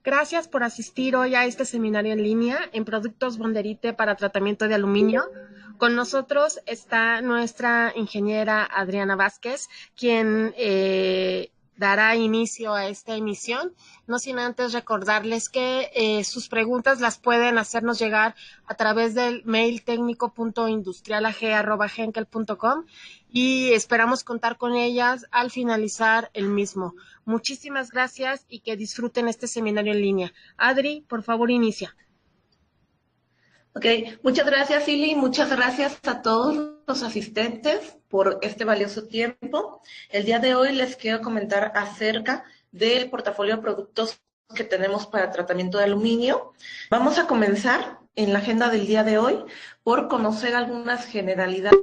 Gracias por asistir hoy a este seminario en línea en productos Bonderite para tratamiento de aluminio. Con nosotros está nuestra ingeniera Adriana Vázquez, quien dará inicio a esta emisión, no sin antes recordarles que sus preguntas las pueden hacernos llegar a través del mail técnico.industrialag@henkel.com y esperamos contar con ellas al finalizar el mismo. Muchísimas gracias y que disfruten este seminario en línea. Adri, por favor, inicia. Ok, muchas gracias, Ili, muchas gracias a todos los asistentes por este valioso tiempo. El día de hoy les quiero comentar acerca del portafolio de productos que tenemos para tratamiento de aluminio. Vamos a comenzar en la agenda del día de hoy por conocer algunas generalidades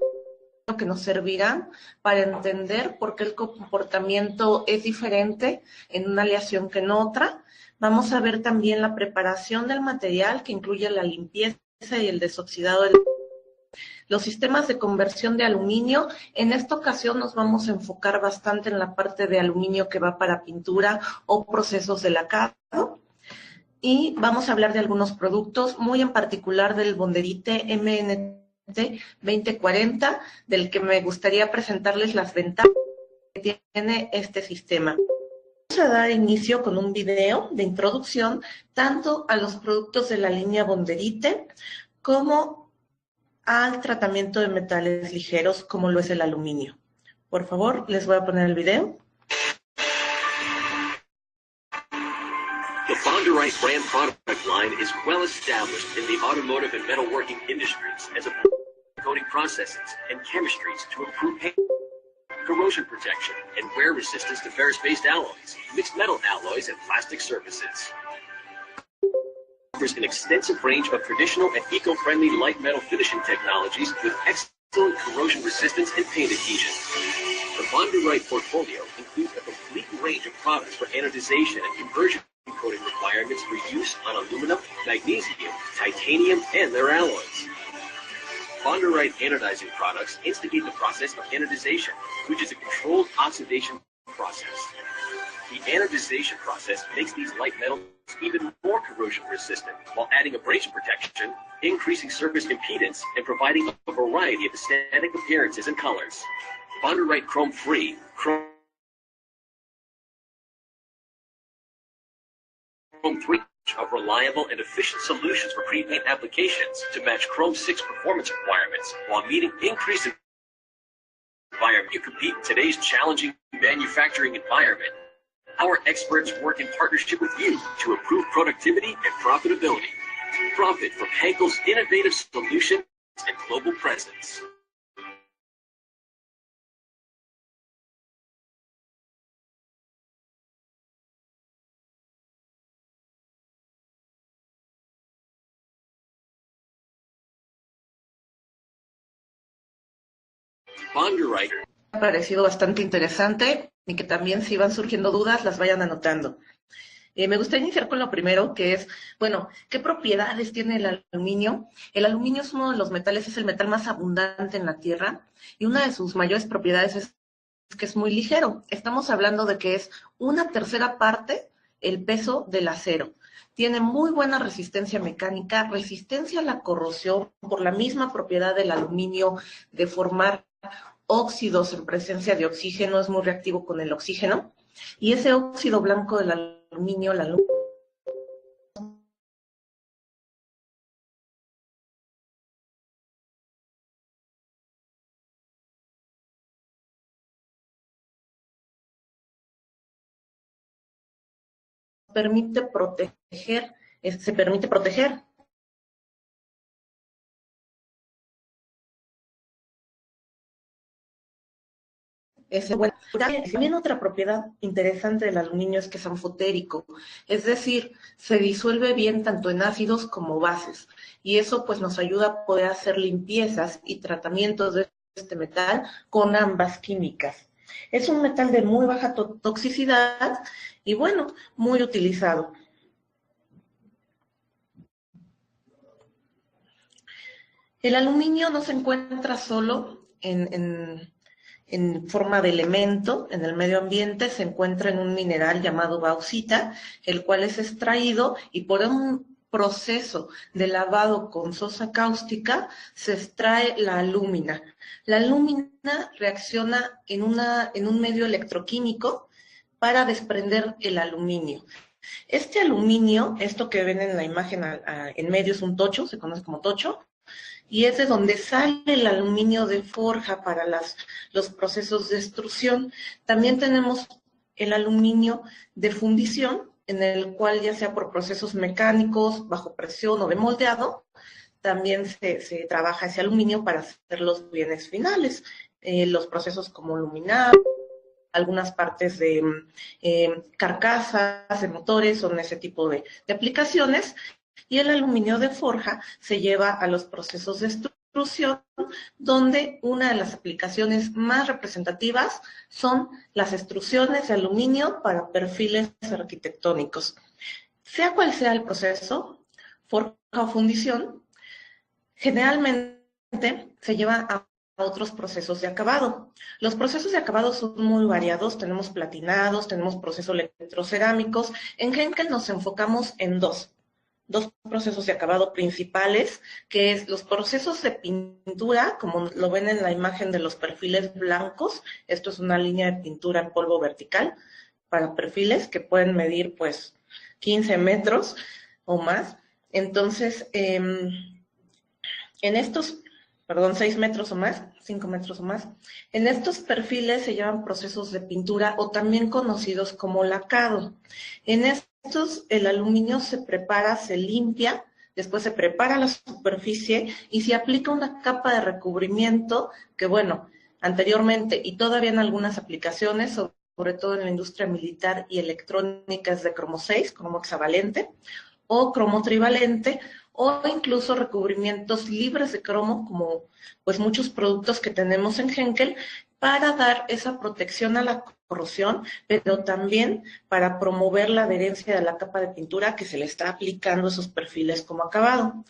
que nos servirán para entender por qué el comportamiento es diferente en una aleación que en otra. Vamos a ver también la preparación del material, que incluye la limpieza y el desoxidado los sistemas de conversión de aluminio. En esta ocasión nos vamos a enfocar bastante en la parte de aluminio que va para pintura o procesos de lacado. Y vamos a hablar de algunos productos, muy en particular del Bonderite MNT 2040, del que me gustaría presentarles las ventajas que tiene este sistema. Vamos a dar inicio con un video de introducción tanto a los productos de la línea Bonderite como al tratamiento de metales ligeros como lo es el aluminio. Por favor, les voy a poner el video. The Bonderite brand product line is well established in the automotive and metalworking industries as a coating processes and chemistries to improve paint, corrosion protection, and wear resistance to ferrous-based alloys, mixed metal alloys, and plastic surfaces. Offers an extensive range of traditional and eco-friendly light metal finishing technologies with excellent corrosion resistance and paint adhesion. The Bonderite portfolio includes a complete range of products for anodization and conversion coating requirements for use on aluminum, magnesium, titanium, and their alloys. Bonderite anodizing products instigate the process of anodization, which is a controlled oxidation process. The anodization process makes these light metals even more corrosion resistant while adding abrasion protection, increasing surface impedance, and providing a variety of aesthetic appearances and colors. Bonderite Chrome Free, Chrome 3 of reliable and efficient solutions for pre-paint applications to match Chrome 6 performance requirements while meeting increased environment. You compete in today's challenging manufacturing environment. Our experts work in partnership with you to improve productivity and profitability. Profit from Henkel's innovative solutions and global presence. Bonderite. Me ha parecido bastante interesante y que también si van surgiendo dudas las vayan anotando. Me gustaría iniciar con lo primero, que es, bueno, ¿qué propiedades tiene el aluminio? El aluminio es uno de los metales, es el metal más abundante en la Tierra y una de sus mayores propiedades es que es muy ligero. Estamos hablando de que es 1/3 parte el peso del acero. Tiene muy buena resistencia mecánica, resistencia a la corrosión por la misma propiedad del aluminio de formar óxidos en presencia de oxígeno, es muy reactivo con el oxígeno, y ese óxido blanco del aluminio, permite proteger, se permite proteger. Bueno, también otra propiedad interesante del aluminio es que es anfotérico, es decir, se disuelve bien tanto en ácidos como bases, y eso pues nos ayuda a poder hacer limpiezas y tratamientos de este metal con ambas químicas. Es un metal de muy baja toxicidad y bueno, muy utilizado. El aluminio no se encuentra solo en en forma de elemento en el medio ambiente se encuentra en un mineral llamado bauxita, el cual es extraído y por un proceso de lavado con sosa cáustica se extrae la alúmina. La alúmina reacciona en un medio electroquímico para desprender el aluminio. Este aluminio, esto que ven en la imagen en medio es un tocho, se conoce como tocho, y es de donde sale el aluminio de forja para los procesos de extrusión. También tenemos el aluminio de fundición, en el cual ya sea por procesos mecánicos, bajo presión o de moldeado, también se trabaja ese aluminio para hacer los bienes finales. Los procesos como luminaria, algunas partes de carcasas, de motores, son ese tipo de aplicaciones. Y el aluminio de forja se lleva a los procesos de extrusión, donde una de las aplicaciones más representativas son las extrusiones de aluminio para perfiles arquitectónicos. Sea cual sea el proceso, forja o fundición, generalmente se lleva a otros procesos de acabado. Los procesos de acabado son muy variados, tenemos platinados, tenemos procesos electrocerámicos. En Henkel nos enfocamos en dos procesos de acabado principales, que es los procesos de pintura, como lo ven en la imagen de los perfiles blancos. Esto es una línea de pintura en polvo vertical para perfiles que pueden medir pues 15 metros o más. Entonces, en estos, 6 metros o más, 5 metros o más, en estos perfiles se llaman procesos de pintura o también conocidos como lacado. En estos, el aluminio se prepara, se limpia, después se prepara la superficie y se aplica una capa de recubrimiento que, bueno, anteriormente y todavía en algunas aplicaciones, sobre todo en la industria militar y electrónica, es de cromo 6, cromo hexavalente, o cromo trivalente, o incluso recubrimientos libres de cromo, como pues muchos productos que tenemos en Henkel, para dar esa protección a la corrosión, pero también para promover la adherencia de la capa de pintura que se le está aplicando a esos perfiles como acabado.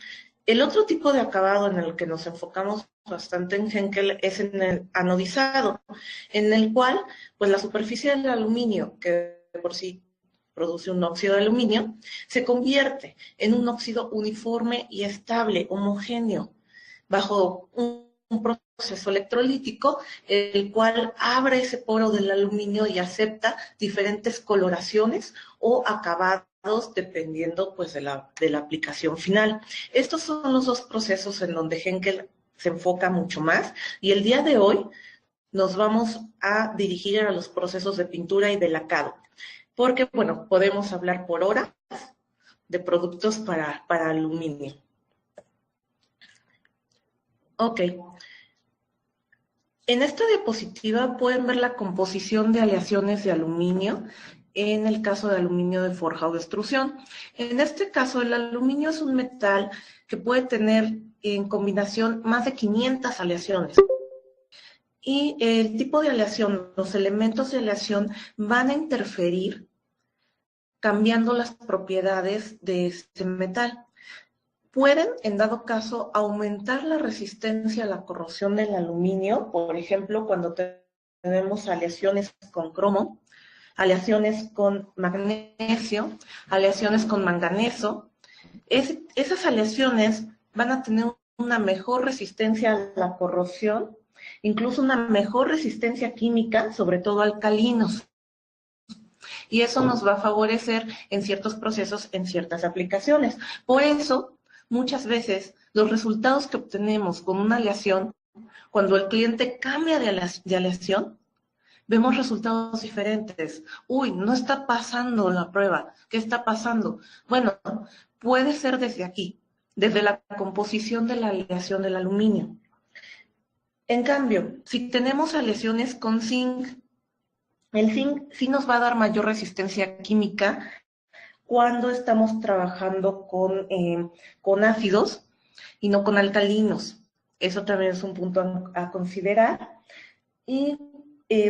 El otro tipo de acabado en el que nos enfocamos bastante en Henkel es en el anodizado, en el cual pues la superficie del aluminio, que por sí produce un óxido de aluminio, se convierte en un óxido uniforme y estable, homogéneo, bajo un proceso electrolítico, el cual abre ese poro del aluminio y acepta diferentes coloraciones o acabados dependiendo pues de la aplicación final. Estos son los dos procesos en donde Henkel se enfoca mucho más, y el día de hoy nos vamos a dirigir a los procesos de pintura y de lacado, porque, bueno, podemos hablar por horas de productos para aluminio. Ok. En esta diapositiva pueden ver la composición de aleaciones de aluminio en el caso de aluminio de forja o de extrusión. En este caso, el aluminio es un metal que puede tener en combinación más de 500 aleaciones. Y el tipo de aleación, los elementos de aleación van a interferir cambiando las propiedades de este metal. Pueden, en dado caso, aumentar la resistencia a la corrosión del aluminio, por ejemplo, cuando tenemos aleaciones con cromo, aleaciones con magnesio, aleaciones con manganeso. Esas aleaciones van a tener una mejor resistencia a la corrosión, incluso una mejor resistencia química, sobre todo alcalinos. Y eso nos va a favorecer en ciertos procesos, en ciertas aplicaciones. Por eso, muchas veces, los resultados que obtenemos con una aleación, cuando el cliente cambia de aleación, vemos resultados diferentes. Uy, no está pasando la prueba. ¿Qué está pasando? Bueno, puede ser desde aquí, desde la composición de la aleación del aluminio. En cambio, si tenemos aleaciones con zinc, el zinc sí nos va a dar mayor resistencia química cuando estamos trabajando con ácidos y no con alcalinos. Eso también es un punto a considerar. Y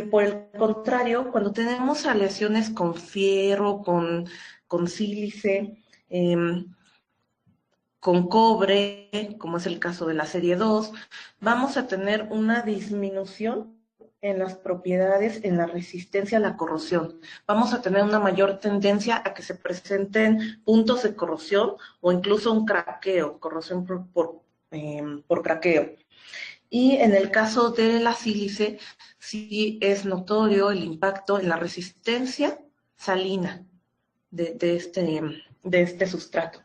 por el contrario, cuando tenemos aleaciones con fierro, con sílice, con cobre, como es el caso de la serie 2, vamos a tener una disminución en las propiedades, en la resistencia a la corrosión. Vamos a tener una mayor tendencia a que se presenten puntos de corrosión o incluso un craqueo, corrosión por craqueo. Y en el caso de la sílice, sí es notorio el impacto en la resistencia salina de este sustrato.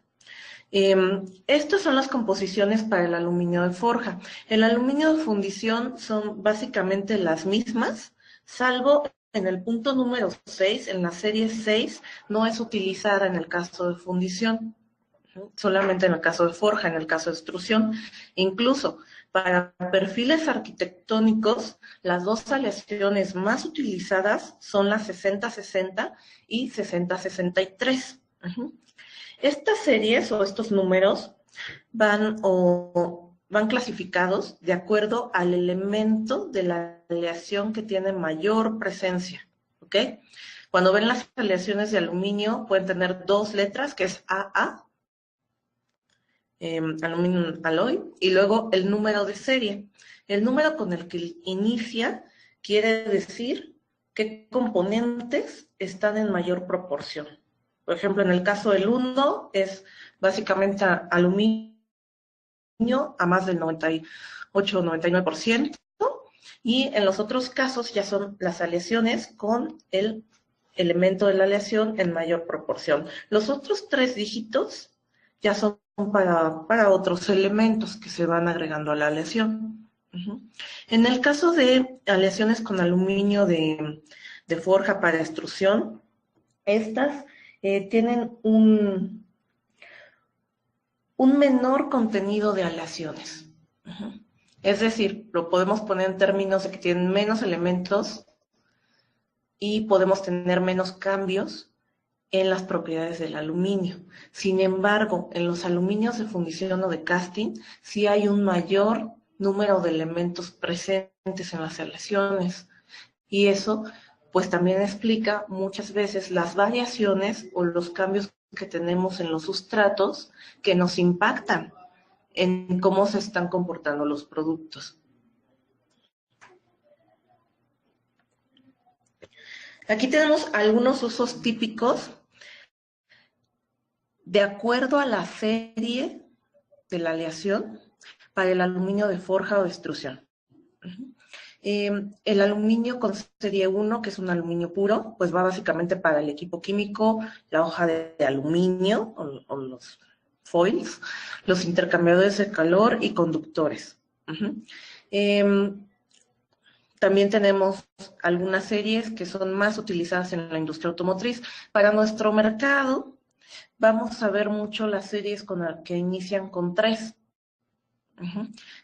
Estas son las composiciones para el aluminio de forja. El aluminio de fundición son básicamente las mismas, salvo en el punto número 6, en la serie 6, no es utilizada en el caso de fundición, solamente en el caso de forja, en el caso de extrusión. Incluso para perfiles arquitectónicos, las dos aleaciones más utilizadas son las 60-60 y 60-63. Estas series o estos números van clasificados de acuerdo al elemento de la aleación que tiene mayor presencia, ¿ok? Cuando ven las aleaciones de aluminio pueden tener dos letras, que es AA, Aluminum Alloy, y luego el número de serie. El número con el que inicia quiere decir qué componentes están en mayor proporción. Por ejemplo, en el caso del 1 es básicamente aluminio a más del 98-99%, y en los otros casos ya son las aleaciones con el elemento de la aleación en mayor proporción. Los otros 3 dígitos ya son para otros elementos que se van agregando a la aleación. En el caso de aleaciones con aluminio de forja para extrusión, estas tienen un menor contenido de aleaciones. Es decir, lo podemos poner en términos de que tienen menos elementos y podemos tener menos cambios en las propiedades del aluminio. Sin embargo, en los aluminios de fundición o de casting, sí hay un mayor número de elementos presentes en las aleaciones. Y eso, pues también explica muchas veces las variaciones o los cambios que tenemos en los sustratos que nos impactan en cómo se están comportando los productos. Aquí tenemos algunos usos típicos de acuerdo a la serie de la aleación para el aluminio de forja o de extrusión. El aluminio con serie 1, que es un aluminio puro, pues va básicamente para el equipo químico, la hoja de aluminio o los foils, los intercambiadores de calor y conductores. También tenemos algunas series que son más utilizadas en la industria automotriz. Para nuestro mercado, vamos a ver mucho las series que inician con 3,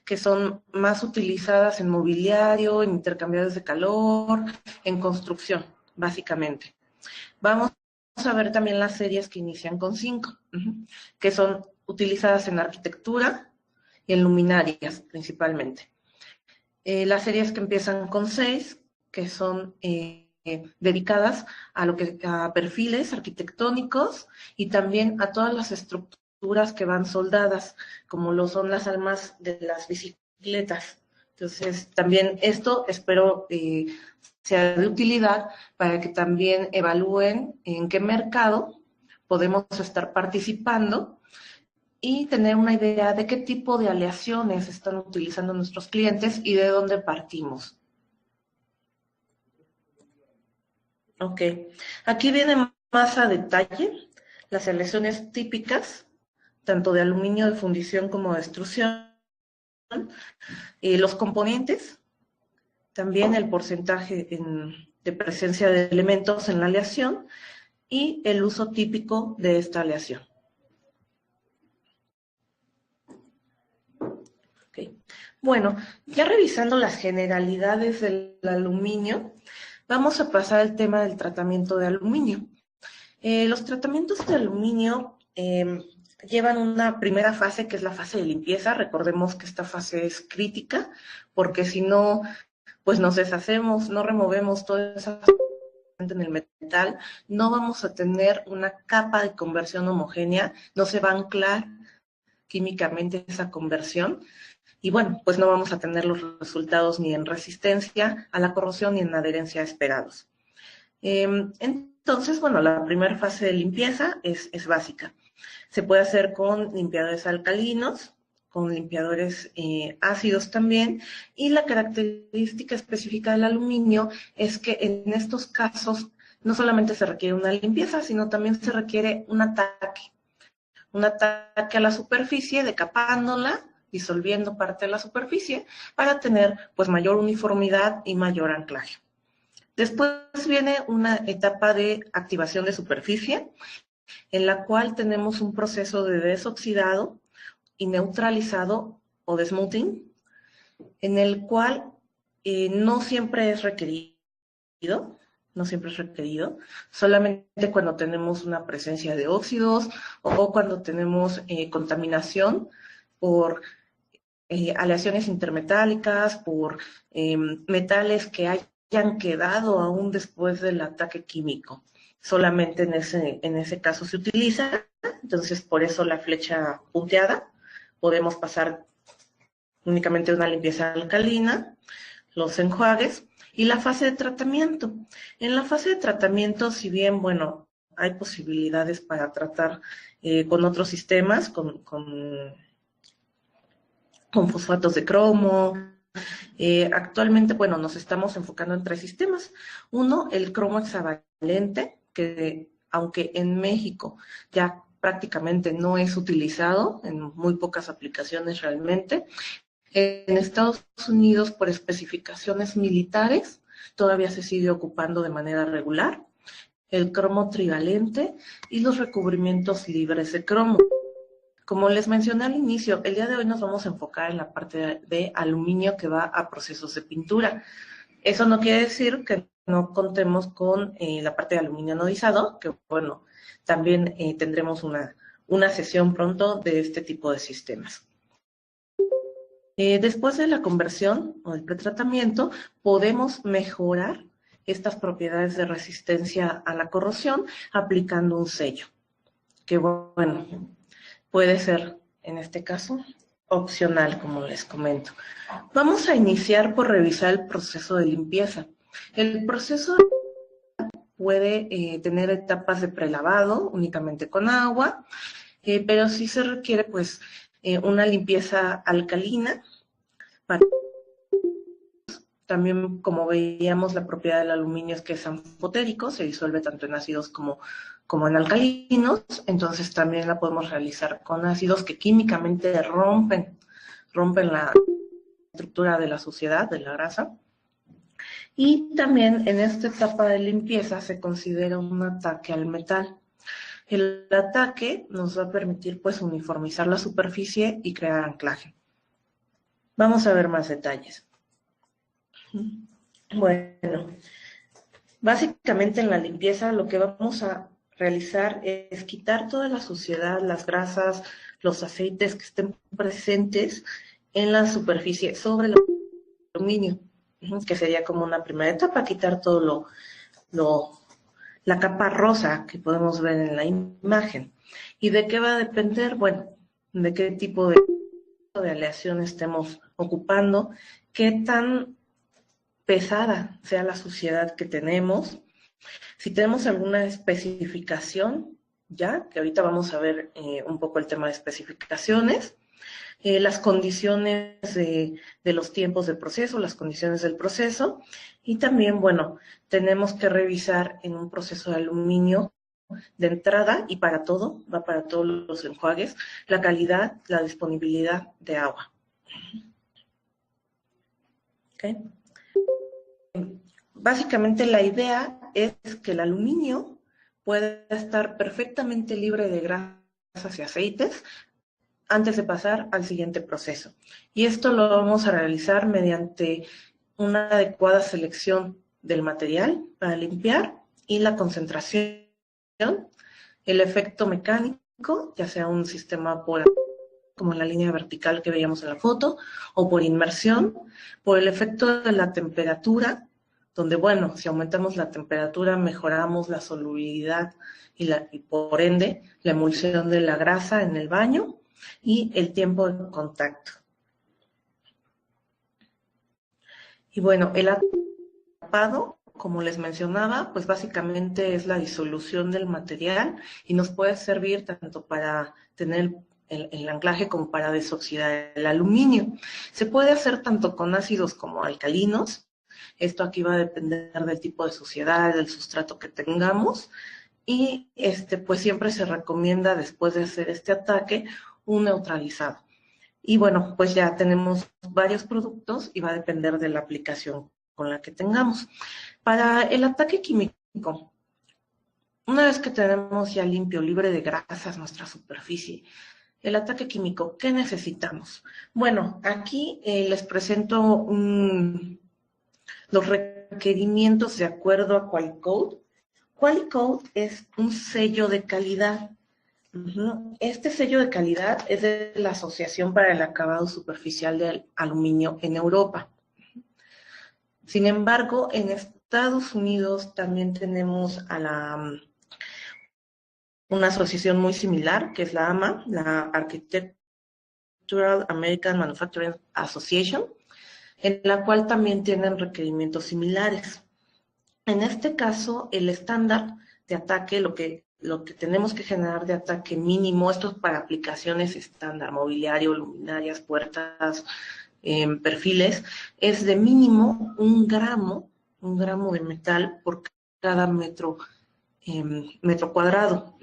que son más utilizadas en mobiliario, en intercambiadores de calor, en construcción, básicamente. Vamos a ver también las series que inician con 5, que son utilizadas en arquitectura y en luminarias, principalmente. Las series que empiezan con 6, que son dedicadas a perfiles arquitectónicos y también a todas las estructuras que van soldadas, como lo son las almas de las bicicletas. Entonces, también esto espero sea de utilidad para que también evalúen en qué mercado podemos estar participando y tener una idea de qué tipo de aleaciones están utilizando nuestros clientes y de dónde partimos. Ok, aquí viene más a detalle las aleaciones típicas, tanto de aluminio de fundición como de extrusión, los componentes, también el porcentaje de presencia de elementos en la aleación y el uso típico de esta aleación. Okay. Bueno, ya revisando las generalidades del aluminio, vamos a pasar al tema del tratamiento de aluminio. Los tratamientos de aluminio llevan una primera fase, que es la fase de limpieza. Recordemos que esta fase es crítica, porque si no, pues nos deshacemos, no removemos toda esa en el metal, no vamos a tener una capa de conversión homogénea, no se va a anclar químicamente esa conversión, y bueno, pues no vamos a tener los resultados ni en resistencia a la corrosión ni en adherencia esperados. Entonces, bueno, la primera fase de limpieza es básica. Se puede hacer con limpiadores alcalinos, con limpiadores ácidos también, y la característica específica del aluminio es que en estos casos no solamente se requiere una limpieza, sino también se requiere un ataque a la superficie, decapándola, disolviendo parte de la superficie, para tener pues mayor uniformidad y mayor anclaje. Después viene una etapa de activación de superficie, en la cual tenemos un proceso de desoxidado y neutralizado o de smoothing, en el cual no siempre es requerido, solamente cuando tenemos una presencia de óxidos o cuando tenemos contaminación por aleaciones intermetálicas, por metales que hayan quedado aún después del ataque químico. Solamente en ese caso se utiliza, entonces por eso la flecha punteada. Podemos pasar únicamente una limpieza alcalina, los enjuagues y la fase de tratamiento. En la fase de tratamiento, si bien, bueno, hay posibilidades para tratar con otros sistemas, con fosfatos de cromo. Actualmente, bueno, nos estamos enfocando en 3 sistemas. Uno, el cromo hexavalente, que aunque en México ya prácticamente no es utilizado, en muy pocas aplicaciones realmente, en Estados Unidos por especificaciones militares todavía se sigue ocupando de manera regular, el cromo trivalente y los recubrimientos libres de cromo. Como les mencioné al inicio, el día de hoy nos vamos a enfocar en la parte de aluminio que va a procesos de pintura. Eso no quiere decir que no contemos con la parte de aluminio anodizado, que bueno, también tendremos una sesión pronto de este tipo de sistemas. Después de la conversión o del pretratamiento, podemos mejorar estas propiedades de resistencia a la corrosión aplicando un sello, que bueno, puede ser, en este caso, opcional, como les comento. Vamos a iniciar por revisar el proceso de limpieza. El proceso puede tener etapas de prelavado únicamente con agua, pero sí se requiere pues una limpieza alcalina. También, como veíamos, la propiedad del aluminio es que es anfotérico, se disuelve tanto en ácidos como en alcalinos, entonces también la podemos realizar con ácidos que químicamente rompen la estructura de la suciedad, de la grasa. Y también en esta etapa de limpieza se considera un ataque al metal. El ataque nos va a permitir pues uniformizar la superficie y crear anclaje. Vamos a ver más detalles. Bueno, básicamente en la limpieza lo que vamos a realizar es quitar toda la suciedad, las grasas, los aceites que estén presentes en la superficie sobre el aluminio, que sería como una primera etapa, quitar todo la capa rosa que podemos ver en la imagen. ¿Y de qué va a depender? Bueno, de qué tipo de aleación estemos ocupando, qué tan pesada sea la suciedad que tenemos, si tenemos alguna especificación, ya, que ahorita vamos a ver un poco el tema de especificaciones, las condiciones de los tiempos del proceso, las condiciones del proceso, y también, bueno, tenemos que revisar en un proceso de aluminio de entrada y para todo, va para todos los enjuagues, la calidad, la disponibilidad de agua. ¿Okay? Básicamente la idea es que el aluminio pueda estar perfectamente libre de grasas y aceites antes de pasar al siguiente proceso. Y esto lo vamos a realizar mediante una adecuada selección del material para limpiar y la concentración, el efecto mecánico, ya sea un sistema como en la línea vertical que veíamos en la foto, o por inmersión, por el efecto de la temperatura, donde, bueno, si aumentamos la temperatura, mejoramos la solubilidad y por ende, la emulsión de la grasa en el baño y el tiempo de contacto. Y bueno, el atapado, como les mencionaba, pues básicamente es la disolución del material y nos puede servir tanto para tener el anclaje como para desoxidar el aluminio. Se puede hacer tanto con ácidos como alcalinos. Esto aquí va a depender del tipo de suciedad, del sustrato que tengamos. Y pues siempre se recomienda después de hacer este ataque un neutralizado. Y bueno, pues ya tenemos varios productos y va a depender de la aplicación con la que tengamos. Para el ataque químico, una vez que tenemos ya limpio, libre de grasas nuestra superficie, el ataque químico, ¿qué necesitamos? Bueno, aquí les presento los requerimientos de acuerdo a QualiCode. QualiCode es un sello de calidad. Este sello de calidad es de la Asociación para el Acabado Superficial del Aluminio en Europa. Sin embargo, en Estados Unidos también tenemos a una asociación muy similar, que es la AMA, la Architectural American Manufacturing Association, en la cual también tienen requerimientos similares. En este caso, el estándar de ataque, lo que tenemos que generar de ataque mínimo, esto es para aplicaciones estándar, mobiliario, luminarias, puertas, perfiles, es de mínimo 1 gramo de metal por cada metro cuadrado.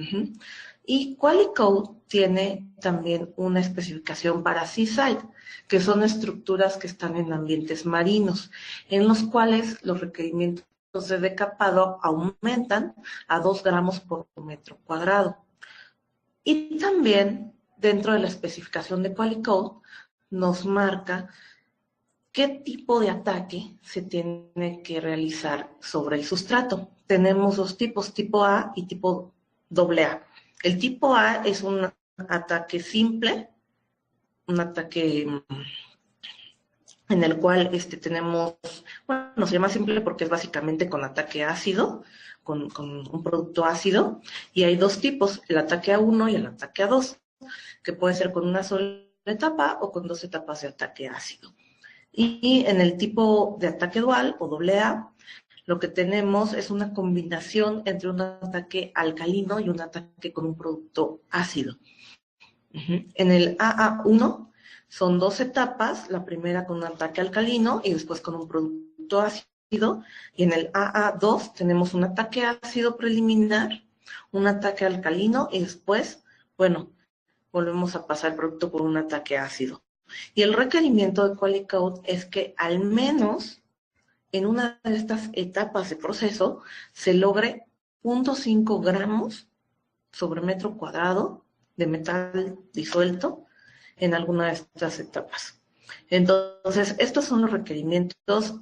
Y QualiCode tiene también una especificación para Seaside, que son estructuras que están en ambientes marinos, en los cuales los requerimientos de decapado aumentan a 2 gramos por metro cuadrado. Y también, dentro de la especificación de QualiCode, nos marca qué tipo de ataque se tiene que realizar sobre el sustrato. Tenemos 2 tipos, tipo A y tipo AA. El tipo A es un ataque simple, un ataque en el cual tenemos, bueno, se llama simple porque es básicamente con ataque ácido, con un producto ácido, y hay 2 tipos, el ataque A1 y el ataque A2, que puede ser con una sola etapa o con 2 etapas de ataque ácido. Y en el tipo de ataque dual o AA, lo que tenemos es una combinación entre un ataque alcalino y un ataque con un producto ácido. En el AA1 son 2 etapas, la primera con un ataque alcalino y después con un producto ácido. Y en el AA2 tenemos un ataque ácido preliminar, un ataque alcalino y después, bueno, volvemos a pasar el producto por un ataque ácido. Y el requerimiento de QualiCode es que al menos en una de estas etapas de proceso se logre 0.5 gramos sobre metro cuadrado de metal disuelto en alguna de estas etapas. Entonces, estos son los requerimientos.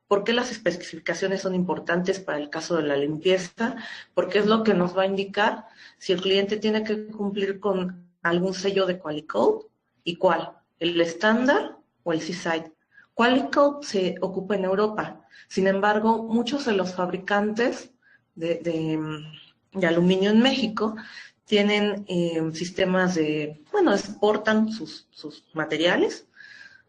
¿Por qué las especificaciones son importantes para el caso de la limpieza? Porque es lo que nos va a indicar si el cliente tiene que cumplir con algún sello de QualiCode y cuál, el estándar o el Seaside. QualiCode se ocupa en Europa. Sin embargo, muchos de los fabricantes de aluminio en México tienen sistemas exportan sus materiales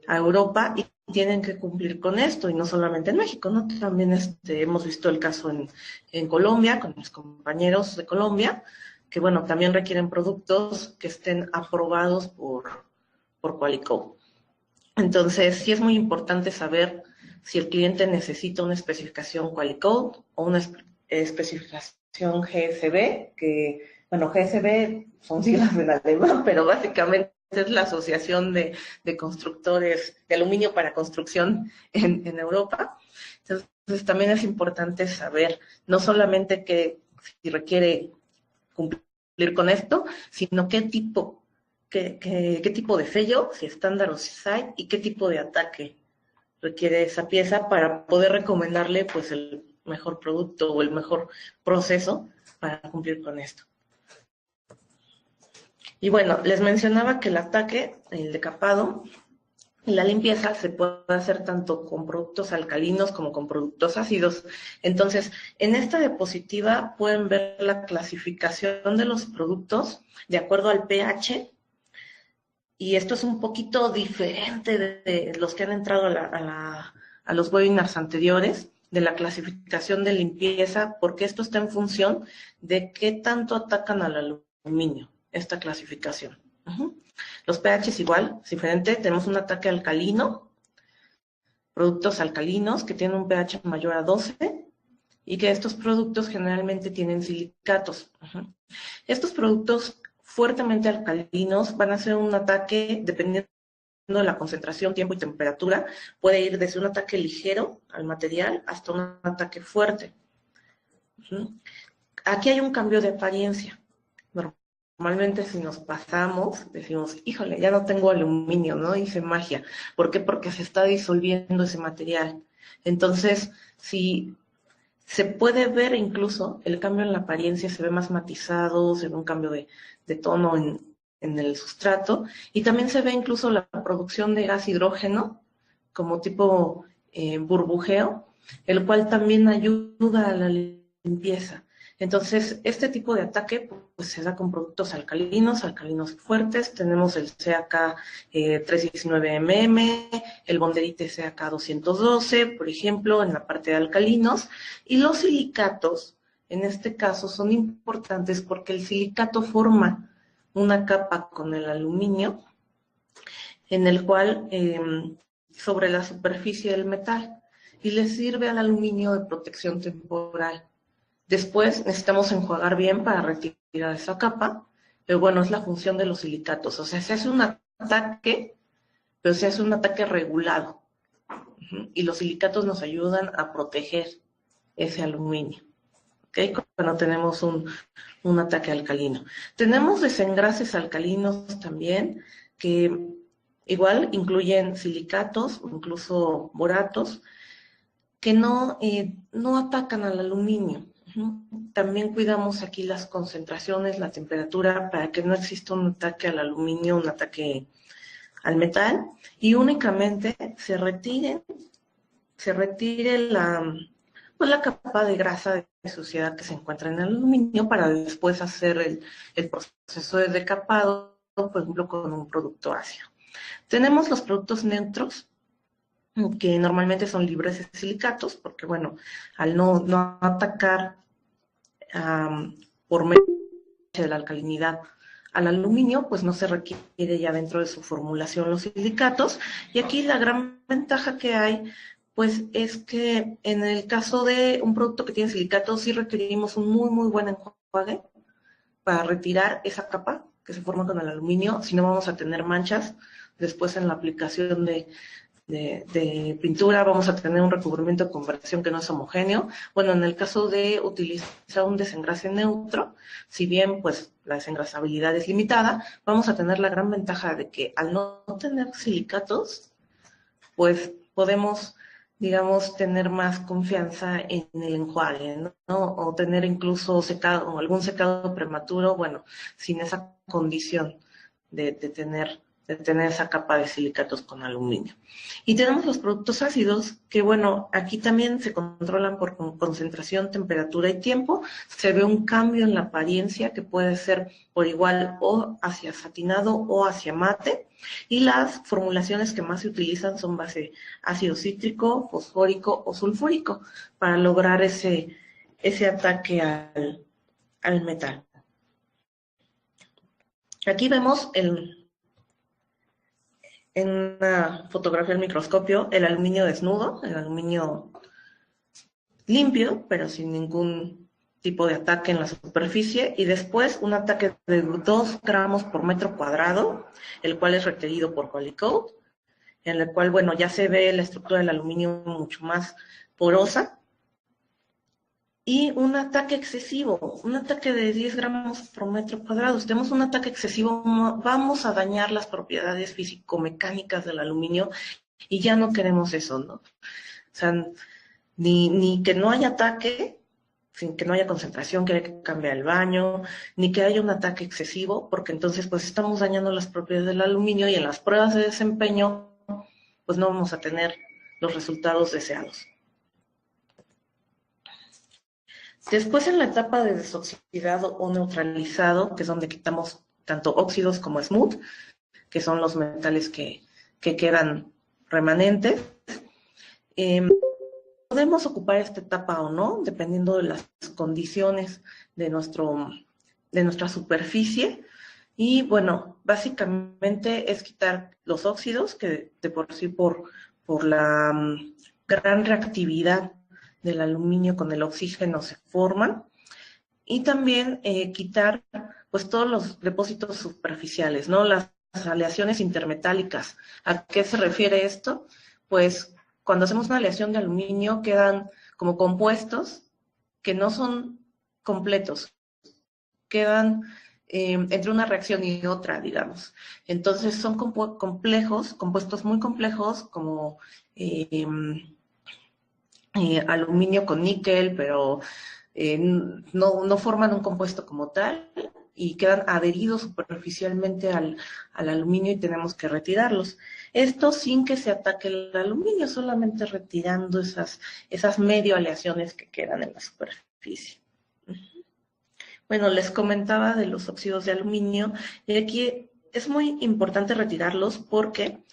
a Europa y tienen que cumplir con esto, y no solamente en México, ¿no? También hemos visto el caso en Colombia, con mis compañeros de Colombia, que bueno, también requieren productos que estén aprobados por QualiCode. Entonces, sí es muy importante saber si el cliente necesita una especificación QualiCode o una especificación GSB, que, bueno, GSB son siglas en alemán, pero básicamente es la Asociación de Constructores de Aluminio para Construcción en Europa. Entonces, también es importante saber no solamente que si requiere cumplir con esto, sino qué tipo de sello, si estándar o Seaside, y qué tipo de ataque requiere esa pieza para poder recomendarle pues el mejor producto o el mejor proceso para cumplir con esto. Y bueno, les mencionaba que el ataque, el decapado y la limpieza se puede hacer tanto con productos alcalinos como con productos ácidos. Entonces, en esta diapositiva pueden ver la clasificación de los productos de acuerdo al pH. Y esto es un poquito diferente de los que han entrado a a los webinars anteriores de la clasificación de limpieza, porque esto está en función de qué tanto atacan al aluminio, esta clasificación. Los pH es igual, es diferente. Tenemos un ataque alcalino, productos alcalinos que tienen un pH mayor a 12 y que estos productos generalmente tienen silicatos. Estos productos fuertemente alcalinos van a ser un ataque, dependiendo de la concentración, tiempo y temperatura, puede ir desde un ataque ligero al material hasta un ataque fuerte. Aquí hay un cambio de apariencia. Normalmente si nos pasamos, decimos, híjole, ya no tengo aluminio, ¿no? Hice magia. ¿Por qué? Porque se está disolviendo ese material. Entonces, si se puede ver incluso el cambio en la apariencia, se ve más matizado, se ve un cambio de tono en el sustrato, y también se ve incluso la producción de gas hidrógeno como tipo burbujeo, el cual también ayuda a la limpieza. Entonces, este tipo de ataque pues, se da con productos alcalinos fuertes. Tenemos el CAK 319mm, el bonderite CAK 212, por ejemplo, en la parte de alcalinos. Y los silicatos, en este caso, son importantes porque el silicato forma una capa con el aluminio, en el cual, sobre la superficie del metal, y le sirve al aluminio de protección temporal. Después necesitamos enjuagar bien para retirar esa capa, pero bueno, es la función de los silicatos. O sea, se hace un ataque, pero se hace un ataque regulado. Y los silicatos nos ayudan a proteger ese aluminio. ¿Okay? Cuando tenemos un ataque alcalino. Tenemos desengrases alcalinos también, que igual incluyen silicatos, incluso boratos, que no atacan al aluminio. También cuidamos aquí las concentraciones, la temperatura, para que no exista un ataque al aluminio, un ataque al metal, y únicamente se retire la capa de grasa de suciedad que se encuentra en el aluminio para después hacer el proceso de decapado, por ejemplo, con un producto ácido. Tenemos los productos neutros, que normalmente son libres de silicatos, porque bueno, al no atacar por medio de la alcalinidad al aluminio, pues no se requiere ya dentro de su formulación los silicatos. Y aquí la gran ventaja que hay, pues es que en el caso de un producto que tiene silicatos, sí requerimos un muy, muy buen enjuague para retirar esa capa que se forma con el aluminio, si no vamos a tener manchas después en la aplicación de pintura, vamos a tener un recubrimiento de conversión que no es homogéneo. Bueno, en el caso de utilizar un desengrase neutro, si bien pues la desengrasabilidad es limitada, vamos a tener la gran ventaja de que al no tener silicatos, pues podemos, digamos, tener más confianza en el enjuague, ¿no? O tener incluso secado o algún secado prematuro, bueno, sin esa condición de tener esa capa de silicatos con aluminio. Y tenemos los productos ácidos, que bueno, aquí también se controlan por concentración, temperatura y tiempo. Se ve un cambio en la apariencia que puede ser por igual o hacia satinado o hacia mate. Y las formulaciones que más se utilizan son base ácido cítrico, fosfórico o sulfúrico para lograr ese ataque al metal. Aquí vemos en una fotografía al microscopio, el aluminio desnudo, el aluminio limpio, pero sin ningún tipo de ataque en la superficie, y después un ataque de 2 gramos por metro cuadrado, el cual es requerido por Quali-Code, en el cual, bueno, ya se ve la estructura del aluminio mucho más porosa, y un ataque excesivo, un ataque de 10 gramos por metro cuadrado. Si tenemos un ataque excesivo, vamos a dañar las propiedades físico-mecánicas del aluminio y ya no queremos eso, ¿no? O sea, ni que no haya ataque, sin que no haya concentración, que haya que cambiar el baño, ni que haya un ataque excesivo, porque entonces pues estamos dañando las propiedades del aluminio y en las pruebas de desempeño pues no vamos a tener los resultados deseados. Después, en la etapa de desoxidado o neutralizado, que es donde quitamos tanto óxidos como smooth, que son los metales que quedan remanentes, Podemos ocupar esta etapa o no, dependiendo de las condiciones de nuestra superficie. Y bueno, básicamente es quitar los óxidos que de por sí por la gran reactividad del aluminio con el oxígeno se forman. Y también quitar pues todos los depósitos superficiales, ¿no? Las aleaciones intermetálicas. ¿A qué se refiere esto? Pues cuando hacemos una aleación de aluminio quedan como compuestos que no son completos, quedan entre una reacción y otra, digamos. Entonces son compuestos muy complejos como aluminio con níquel, pero no forman un compuesto como tal y quedan adheridos superficialmente al aluminio y tenemos que retirarlos. Esto sin que se ataque el aluminio, solamente retirando esas medio aleaciones que quedan en la superficie. Bueno, les comentaba de los óxidos de aluminio y aquí es muy importante retirarlos porque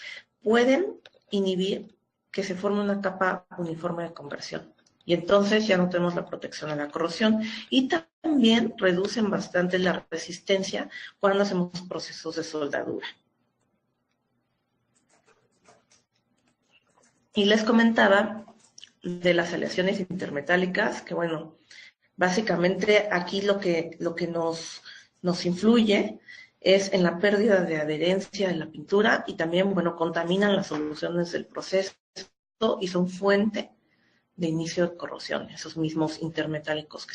pueden inhibir que se forme una capa uniforme de conversión. Y entonces ya no tenemos la protección a la corrosión y también reducen bastante la resistencia cuando hacemos procesos de soldadura. Y les comentaba de las aleaciones intermetálicas, que bueno, básicamente aquí lo que nos influye es en la pérdida de adherencia de la pintura y también, bueno, contaminan las soluciones del proceso y son fuente de inicio de corrosión, esos mismos intermetálicos que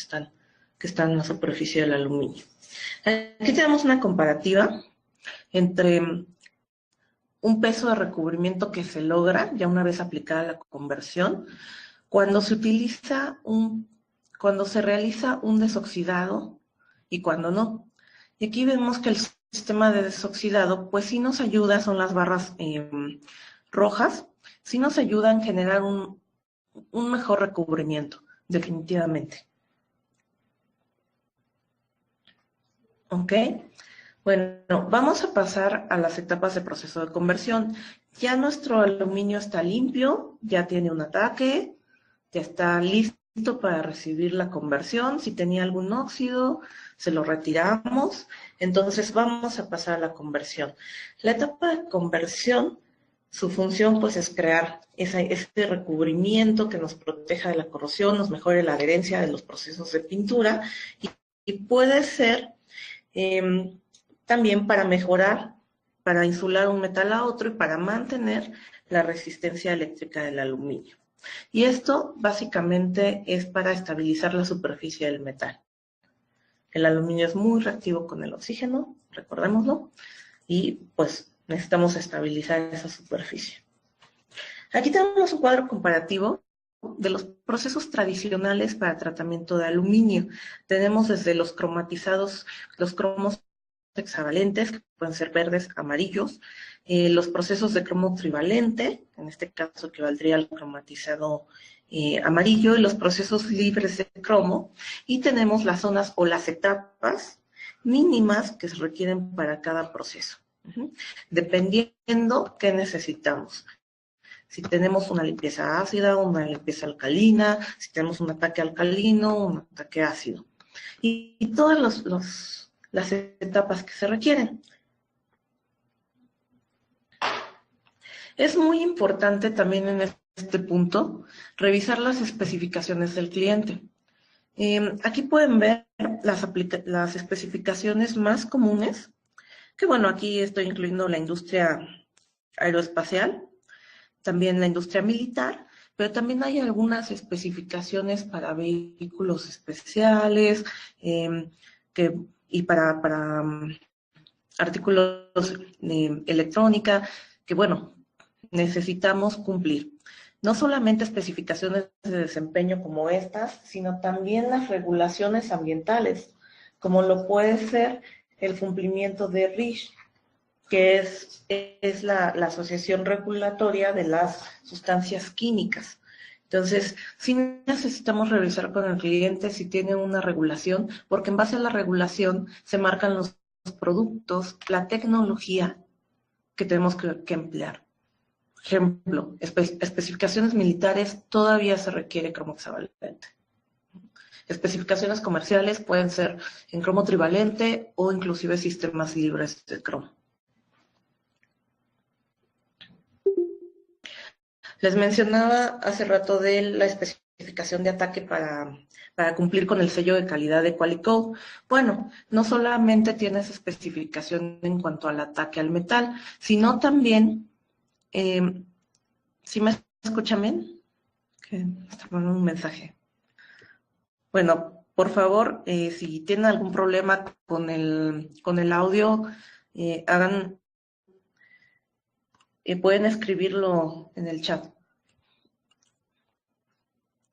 están en la superficie del aluminio. Aquí tenemos una comparativa entre un peso de recubrimiento que se logra ya una vez aplicada la conversión, cuando se realiza un desoxidado y cuando no. Y aquí vemos que el sistema de desoxidado, pues sí nos ayuda, son las barras rojas, sí nos ayudan a generar un mejor recubrimiento, definitivamente. ¿Ok? Bueno, vamos a pasar a las etapas de proceso de conversión. Ya nuestro aluminio está limpio, ya tiene un ataque, ya está listo para recibir la conversión. Si tenía algún óxido, se lo retiramos. Entonces vamos a pasar a la conversión. La etapa de conversión, su función pues es crear este recubrimiento que nos proteja de la corrosión, nos mejore la adherencia de los procesos de pintura y puede ser también para mejorar, para insular un metal a otro y para mantener la resistencia eléctrica del aluminio. Y esto básicamente es para estabilizar la superficie del metal. El aluminio es muy reactivo con el oxígeno, recordémoslo, y pues necesitamos estabilizar esa superficie. Aquí tenemos un cuadro comparativo de los procesos tradicionales para tratamiento de aluminio. Tenemos desde los cromatizados, los cromos hexavalentes, que pueden ser verdes, amarillos, los procesos de cromo trivalente, en este caso equivaldría al cromatizado amarillo, y los procesos libres de cromo, y tenemos las zonas o las etapas mínimas que se requieren para cada proceso, dependiendo qué necesitamos. Si tenemos una limpieza ácida, una limpieza alcalina, si tenemos un ataque alcalino, un ataque ácido. Y todas las etapas que se requieren. Es muy importante también en este punto revisar las especificaciones del cliente. Aquí pueden ver las especificaciones más comunes, que bueno, aquí estoy incluyendo la industria aeroespacial, también la industria militar, pero también hay algunas especificaciones para vehículos especiales y para artículos de electrónica, que bueno, necesitamos cumplir. No solamente especificaciones de desempeño como estas, sino también las regulaciones ambientales, como lo puede ser el cumplimiento de REACH, que es la asociación regulatoria de las sustancias químicas. Entonces, sí necesitamos revisar con el cliente si tiene una regulación, porque en base a la regulación se marcan los productos, la tecnología que tenemos que emplear. ejemplo, especificaciones militares todavía se requiere cromo hexavalente. Especificaciones comerciales pueden ser en cromo trivalente o inclusive sistemas libres de cromo. Les mencionaba hace rato de la especificación de ataque para cumplir con el sello de calidad de Quali-Code. Bueno, no solamente tiene esa especificación en cuanto al ataque al metal, sino también, ¿sí me escuchan bien? Que me está mandando un mensaje. Bueno, por favor, si tienen algún problema con el audio, pueden escribirlo en el chat.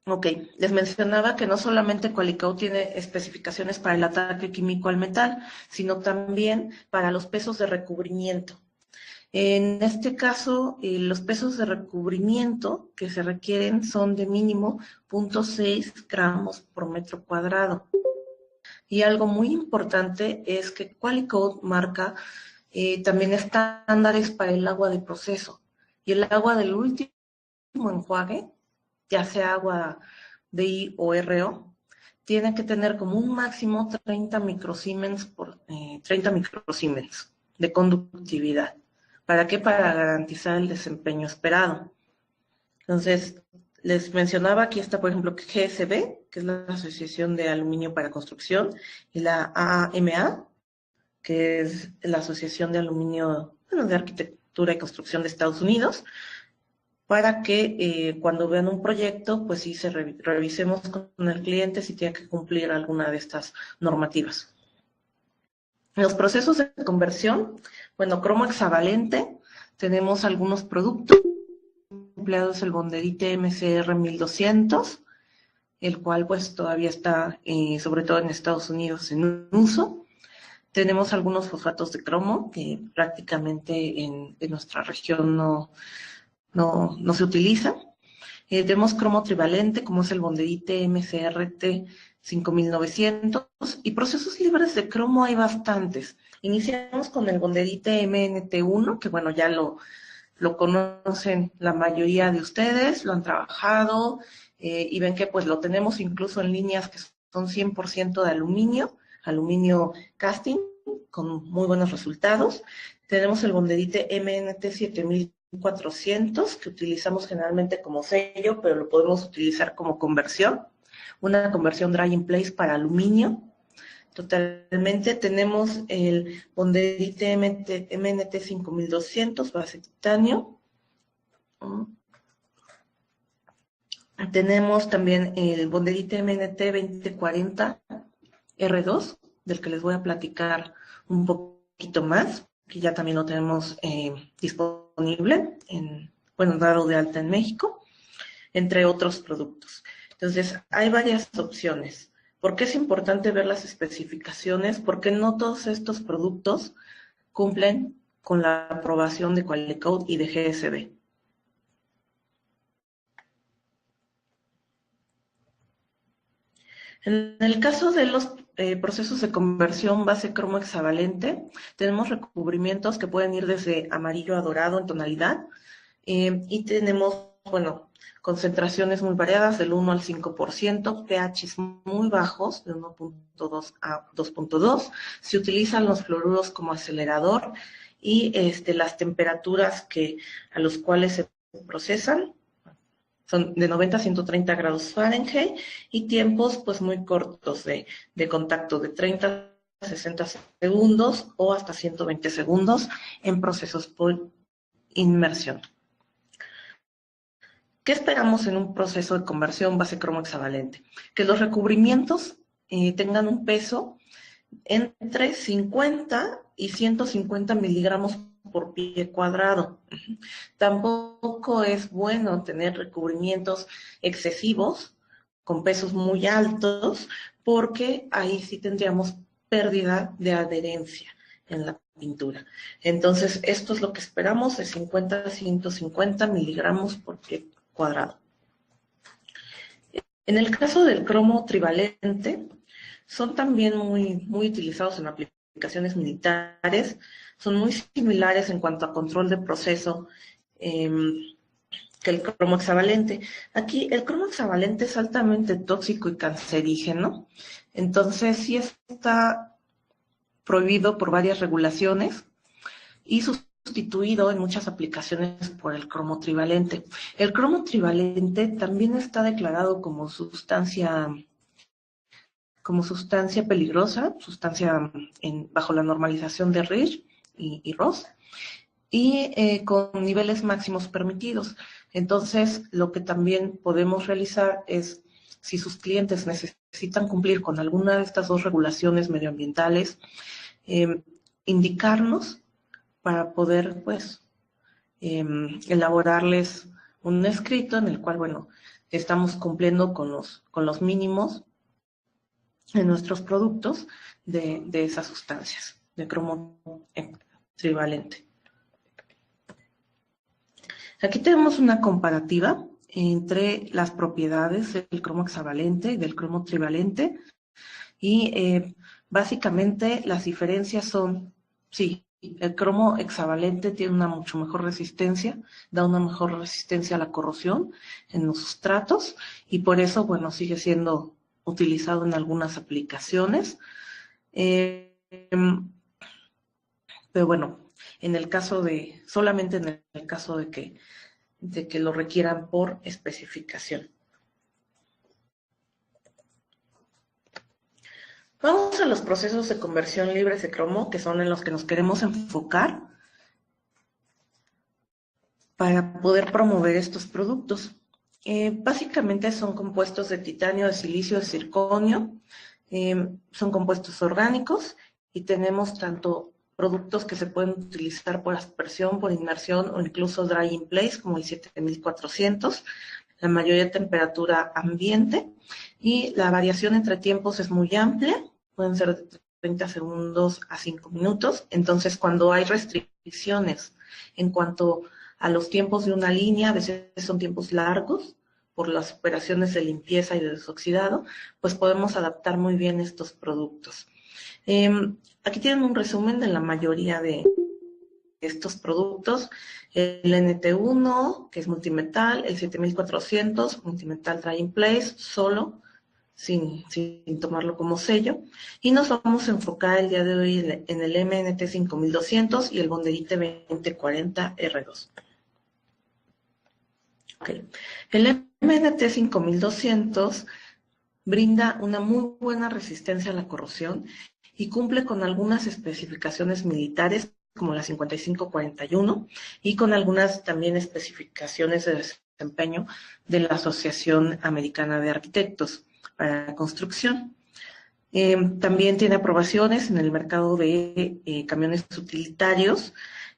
Ok, les mencionaba que no solamente Quali-Code tiene especificaciones para el ataque químico al metal, sino también para los pesos de recubrimiento. En este caso, los pesos de recubrimiento que se requieren son de mínimo 0.6 gramos por metro cuadrado. Y algo muy importante es que Quali-Code marca también estándares para el agua de proceso. Y el agua del último enjuague, ya sea agua DI o RO, tiene que tener como un máximo 30 microsiemens de conductividad. ¿Para qué? Para garantizar el desempeño esperado. Entonces, les mencionaba, aquí está, por ejemplo, GSB, que es la Asociación de Aluminio para Construcción, y la AAMA, que es la Asociación de Aluminio, de Arquitectura y Construcción de Estados Unidos, para que cuando vean un proyecto, pues sí, revisemos con el cliente si tiene que cumplir alguna de estas normativas. Los procesos de conversión, bueno, cromo hexavalente, tenemos algunos productos empleados, el bonderite MCR 1200, el cual pues todavía está, sobre todo en Estados Unidos, en uso. Tenemos algunos fosfatos de cromo que prácticamente en nuestra región no se utiliza. Tenemos cromo trivalente, como es el bonderite MCRT 5900, y procesos libres de cromo hay bastantes. Iniciamos con el bonderite MNT1, que bueno, ya lo conocen la mayoría de ustedes, lo han trabajado, y ven que pues lo tenemos incluso en líneas que son 100% de aluminio casting, con muy buenos resultados. Tenemos el bonderite MNT 7400, que utilizamos generalmente como sello, pero lo podemos utilizar como conversión. Una conversión dry in place para aluminio. Totalmente. Tenemos el bonderite MNT 5200, base titanio. Tenemos también el bonderite MNT 2040 R2, del que les voy a platicar un poquito más, que ya también lo tenemos disponible, dado de alta en México, entre otros productos. Entonces, hay varias opciones. ¿Por qué es importante ver las especificaciones? Porque no todos estos productos cumplen con la aprobación de Quali-Code y de GSB. En el caso de los procesos de conversión base cromo hexavalente, tenemos recubrimientos que pueden ir desde amarillo a dorado en tonalidad, y tenemos, concentraciones muy variadas, del 1 al 5%, pHs muy bajos, de 1.2 a 2.2. Se utilizan los fluoruros como acelerador y las temperaturas a los cuales se procesan son de 90 a 130 grados Fahrenheit y tiempos pues muy cortos de contacto, de 30 a 60 segundos o hasta 120 segundos en procesos por inmersión. ¿Qué esperamos en un proceso de conversión base cromo hexavalente? Que los recubrimientos tengan un peso entre 50 y 150 miligramos por pie cuadrado. Tampoco es bueno tener recubrimientos excesivos con pesos muy altos, porque ahí sí tendríamos pérdida de adherencia en la pintura. Entonces, esto es lo que esperamos, de 50 a 150 miligramos por pie cuadrado. En el caso del cromo trivalente, son también muy utilizados en aplicaciones militares, son muy similares en cuanto a control de proceso que el cromo hexavalente. Aquí el cromo hexavalente es altamente tóxico y cancerígeno, entonces sí está prohibido por varias regulaciones y sustituido en muchas aplicaciones por el cromo trivalente. El cromo trivalente también está declarado como sustancia peligrosa, bajo la normalización de Rich y Ross, y con niveles máximos permitidos. Entonces, lo que también podemos realizar es, si sus clientes necesitan cumplir con alguna de estas dos regulaciones medioambientales, indicarnos para poder, pues, elaborarles un escrito en el cual, bueno, estamos cumpliendo con los mínimos en nuestros productos de esas sustancias de cromo trivalente. Aquí tenemos una comparativa entre las propiedades del cromo hexavalente y del cromo trivalente y básicamente las diferencias son, sí, el cromo hexavalente tiene una mucho mejor resistencia, da una mejor resistencia a la corrosión en los sustratos y por eso, bueno, sigue siendo utilizado en algunas aplicaciones. Pero bueno, solamente en el caso de que lo requieran por especificación. Vamos a los procesos de conversión libres de cromo, que son en los que nos queremos enfocar para poder promover estos productos. Básicamente son compuestos de titanio, de silicio, de circonio, son compuestos orgánicos y tenemos tanto productos que se pueden utilizar por aspersión, por inmersión o incluso dry in place, como el 7400, la mayoría de temperatura ambiente y la variación entre tiempos es muy amplia, pueden ser de 30 segundos a 5 minutos, entonces cuando hay restricciones en cuanto a los tiempos de una línea, a veces son tiempos largos por las operaciones de limpieza y de desoxidado, pues podemos adaptar muy bien estos productos. Aquí tienen un resumen de la mayoría de estos productos. El NT1, que es multimetal, el 7400, multimetal dry in place, solo, sin tomarlo como sello. Y nos vamos a enfocar el día de hoy en el MNT 5200 y el Bonderite 2040 R2. Okay. El MNT 5200 brinda una muy buena resistencia a la corrosión y cumple con algunas especificaciones militares como la 5541 y con algunas también especificaciones de desempeño de la Asociación Americana de Arquitectos para la construcción. También tiene aprobaciones en el mercado de camiones utilitarios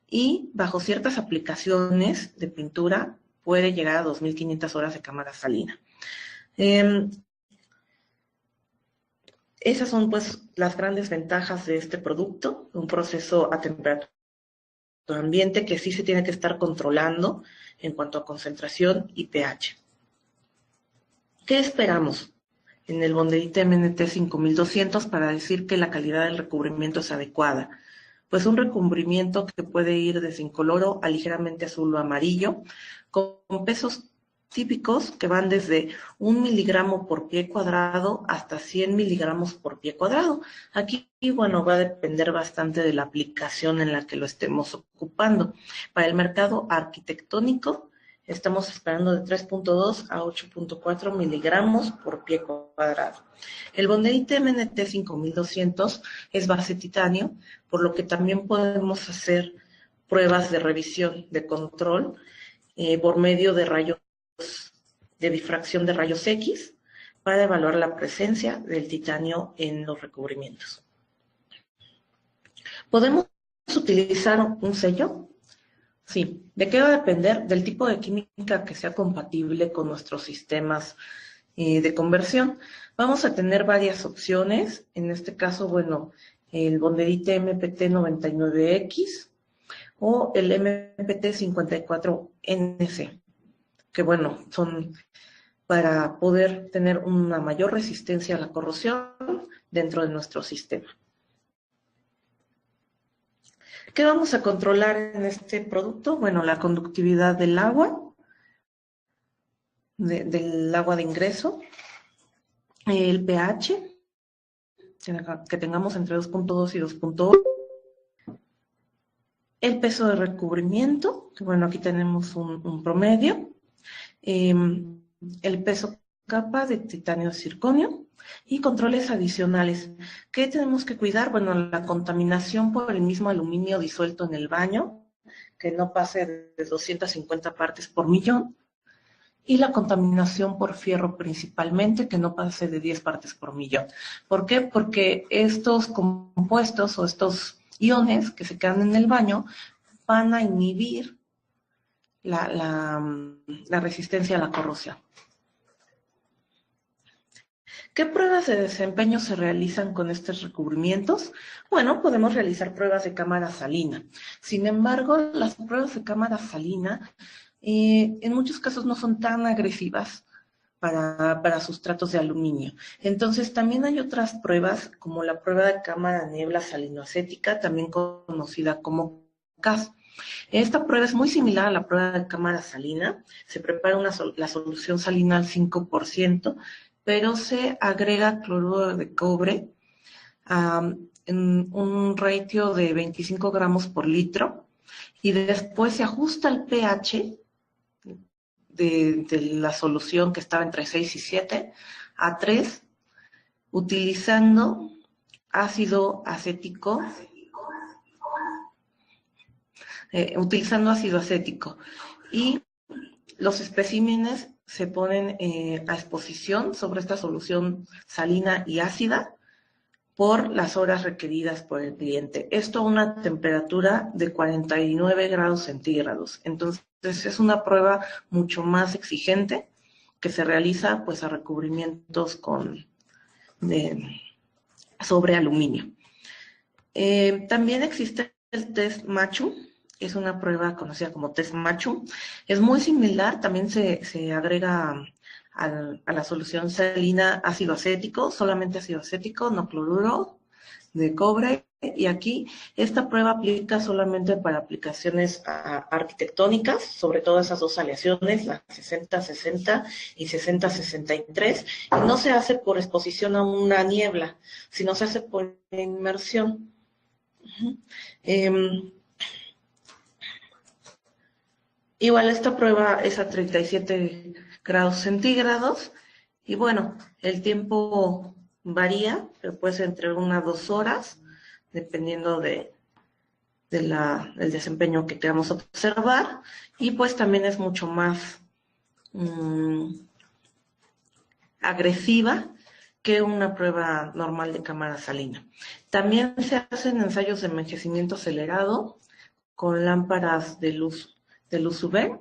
y bajo ciertas aplicaciones de pintura puede llegar a 2.500 horas de cámara salina. Esas son pues las grandes ventajas de este producto, un proceso a temperatura ambiente que sí se tiene que estar controlando en cuanto a concentración y pH. ¿Qué esperamos en el Bonderite MNT 5200 para decir que la calidad del recubrimiento es adecuada? Pues un recubrimiento que puede ir desde incoloro a ligeramente azul o amarillo, con pesos típicos que van desde 1 miligramo por pie cuadrado hasta 100 miligramos por pie cuadrado. Aquí, bueno, va a depender bastante de la aplicación en la que lo estemos ocupando. Para el mercado arquitectónico, estamos esperando de 3.2 a 8.4 miligramos por pie cuadrado. El Bonderite MNT 5200 es base titanio, por lo que también podemos hacer pruebas de revisión, de control, por medio de rayos de difracción de rayos X para evaluar la presencia del titanio en los recubrimientos. ¿Podemos utilizar un sello? Sí. ¿De qué va a depender? Del tipo de química que sea compatible con nuestros sistemas de conversión. Vamos a tener varias opciones. En este caso, bueno, el Bonderite MPT99X o el MPT54NC. Que bueno, son para poder tener una mayor resistencia a la corrosión dentro de nuestro sistema. ¿Qué vamos a controlar en este producto? Bueno, la conductividad del agua, del agua de ingreso, el pH, que tengamos entre 2.2 y 2.8, el peso de recubrimiento, que bueno, aquí tenemos un promedio, el peso capa de titanio circonio y controles adicionales. ¿Qué tenemos que cuidar? Bueno, la contaminación por el mismo aluminio disuelto en el baño, que no pase de 250 partes por millón, y la contaminación por fierro principalmente, que no pase de 10 partes por millón. ¿Por qué? Porque estos compuestos o estos iones que se quedan en el baño van a inhibir la resistencia a la corrosión. ¿Qué pruebas de desempeño se realizan con estos recubrimientos? Bueno, podemos realizar pruebas de cámara salina. Sin embargo, las pruebas de cámara salina en muchos casos no son tan agresivas para sustratos de aluminio. Entonces, también hay otras pruebas, como la prueba de cámara niebla salinoacética, también conocida como CAS. Esta prueba es muy similar a la prueba de cámara salina. Se prepara la solución salina al 5%, pero se agrega cloruro de cobre en un ratio de 25 gramos por litro y después se ajusta el pH de la solución que estaba entre 6 y 7 a 3, utilizando ácido acético, y los especímenes se ponen a exposición sobre esta solución salina y ácida por las horas requeridas por el cliente. Esto a una temperatura de 49 grados centígrados. Entonces, es una prueba mucho más exigente que se realiza pues a recubrimientos sobre aluminio. También existe el test Machu. Es una prueba conocida como test Machu. Es muy similar, también se agrega a la solución salina ácido acético, solamente ácido acético, no cloruro de cobre. Y aquí esta prueba aplica solamente para aplicaciones arquitectónicas, sobre todo esas dos aleaciones, las 60-60 y 60-63. Y no se hace por exposición a una niebla, sino se hace por inmersión. Igual esta prueba es a 37 grados centígrados y bueno, el tiempo varía, pero puede ser entre 1 a 2 horas, dependiendo del desempeño que queramos observar, y pues también es mucho más agresiva que una prueba normal de cámara salina. También se hacen ensayos de envejecimiento acelerado con lámparas de luz UV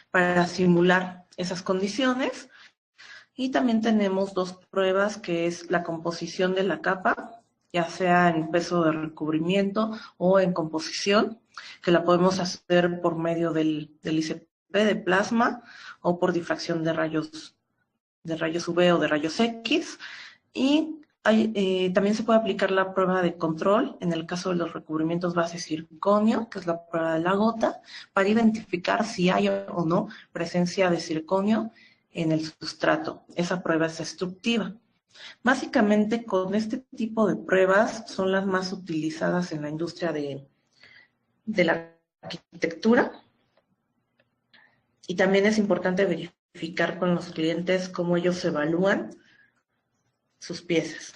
para simular esas condiciones. Y también tenemos dos pruebas, que es la composición de la capa, ya sea en peso de recubrimiento o en composición, que la podemos hacer por medio del ICP de plasma o por difracción de rayos UV o de rayos X. Y también se puede aplicar la prueba de control en el caso de los recubrimientos base circonio, que es la prueba de la gota, para identificar si hay o no presencia de circonio en el sustrato. Esa prueba es destructiva. Básicamente, con este tipo de pruebas son las más utilizadas en la industria de la arquitectura. Y también es importante verificar con los clientes cómo ellos evalúan sus piezas.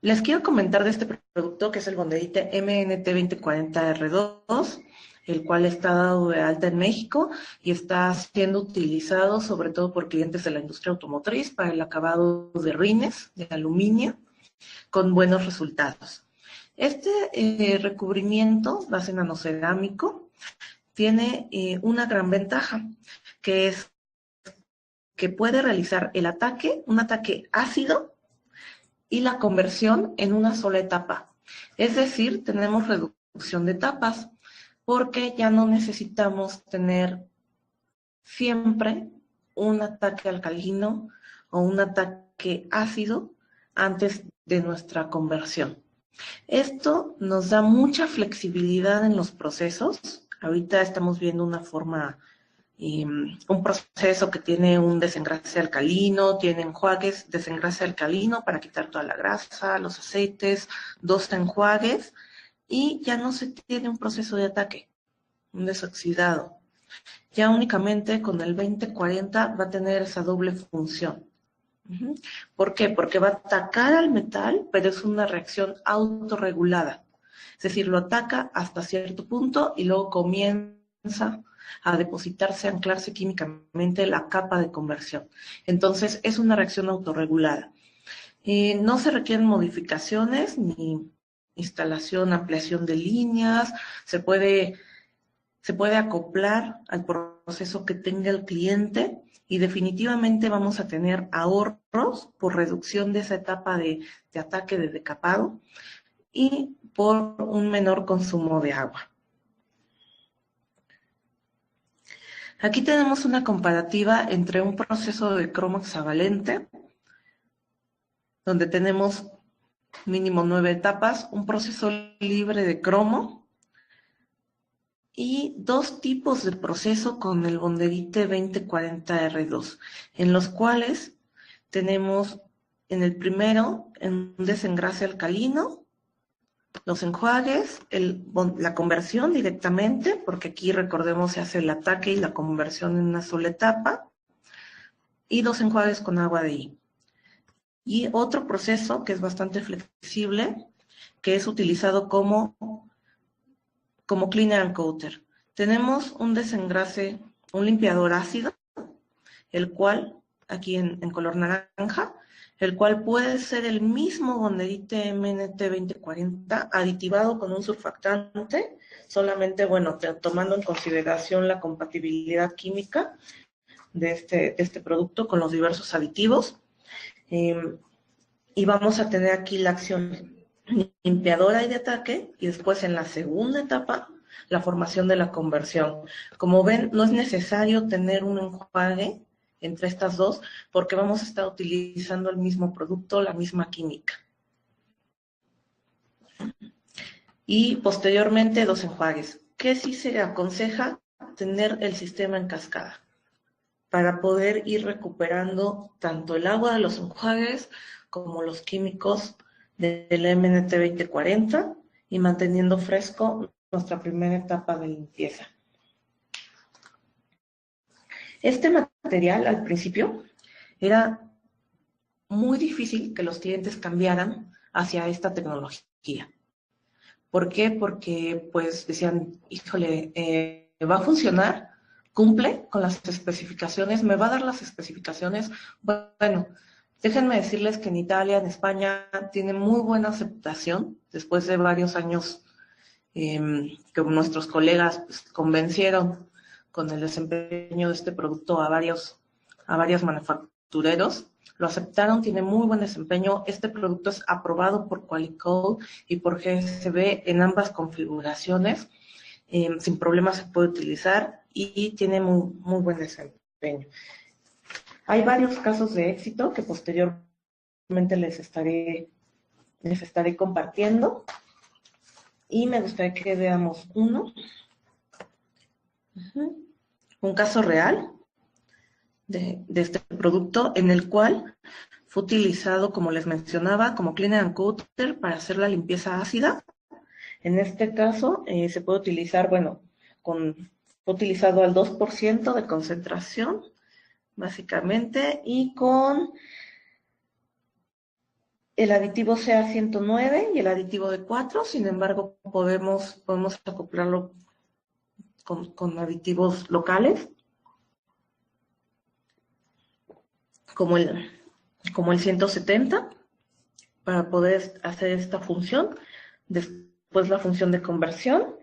Les quiero comentar de este producto, que es el bonderite MNT2040R2, el cual está dado de alta en México y está siendo utilizado sobre todo por clientes de la industria automotriz para el acabado de rines de aluminio con buenos resultados. Este recubrimiento base nanocerámico tiene una gran ventaja, que es que puede realizar un ataque ácido y la conversión en una sola etapa. Es decir, tenemos reducción de etapas porque ya no necesitamos tener siempre un ataque alcalino o un ataque ácido antes de nuestra conversión. Esto nos da mucha flexibilidad en los procesos. Ahorita estamos viendo una forma, un proceso que tiene un desengrase alcalino, tiene enjuagues, desengrase alcalino para quitar toda la grasa, los aceites, 2 enjuagues, y ya no se tiene un proceso de ataque, un desoxidado. Ya únicamente con el 2040 va a tener esa doble función. ¿Por qué? Porque va a atacar al metal, pero es una reacción autorregulada. Es decir, lo ataca hasta cierto punto y luego comienza a depositarse, a anclarse químicamente la capa de conversión. Entonces, es una reacción autorregulada. No se requieren modificaciones ni instalación, ampliación de líneas, se puede acoplar al proceso que tenga el cliente y definitivamente vamos a tener ahorros por reducción de esa etapa de ataque de decapado y por un menor consumo de agua. Aquí tenemos una comparativa entre un proceso de cromo hexavalente, donde tenemos mínimo 9 etapas, un proceso libre de cromo, y 2 tipos de proceso con el Bonderite 2040R2, en los cuales tenemos en el primero un desengrase alcalino, los enjuagues, la conversión directamente, porque aquí recordemos se hace el ataque y la conversión en una sola etapa, y 2 enjuagues con agua de I. Y otro proceso que es bastante flexible, que es utilizado como cleaner and coater. Tenemos un desengrase, un limpiador ácido, el cual, aquí en color naranja, el cual puede ser el mismo Bonderite MNT 2040 aditivado con un surfactante, solamente, bueno, tomando en consideración la compatibilidad química de este producto con los diversos aditivos. Y vamos a tener aquí la acción limpiadora y de ataque, y después en la segunda etapa, la formación de la conversión. Como ven, no es necesario tener un enjuague entre estas dos, porque vamos a estar utilizando el mismo producto, la misma química. Y posteriormente 2 enjuagues. ¿Qué sí se aconseja? Tener el sistema en cascada, para poder ir recuperando tanto el agua de los enjuagues como los químicos del MNT 2040 y manteniendo fresco nuestra primera etapa de limpieza. Este material al principio era muy difícil que los clientes cambiaran hacia esta tecnología. ¿Por qué? Porque pues decían, híjole, ¿va a funcionar? ¿Cumple con las especificaciones? ¿Me va a dar las especificaciones? Bueno, déjenme decirles que en Italia, en España, tiene muy buena aceptación después de varios años que nuestros colegas pues, convencieron con el desempeño de este producto a varios manufactureros. Lo aceptaron, tiene muy buen desempeño. Este producto es aprobado por Quali-Code y por GSB en ambas configuraciones. Sin problema se puede utilizar y tiene muy buen desempeño. Hay varios casos de éxito que posteriormente les estaré compartiendo. Y me gustaría que veamos uno. Un caso real de este producto en el cual fue utilizado, como les mencionaba, como cleaner and coater para hacer la limpieza ácida. En este caso se puede utilizar, bueno, fue utilizado al 2% de concentración, básicamente, y con el aditivo CA109 y el aditivo de 4, sin embargo, podemos acoplarlo con aditivos locales, como el 170, para poder hacer esta función. Después la función de conversión,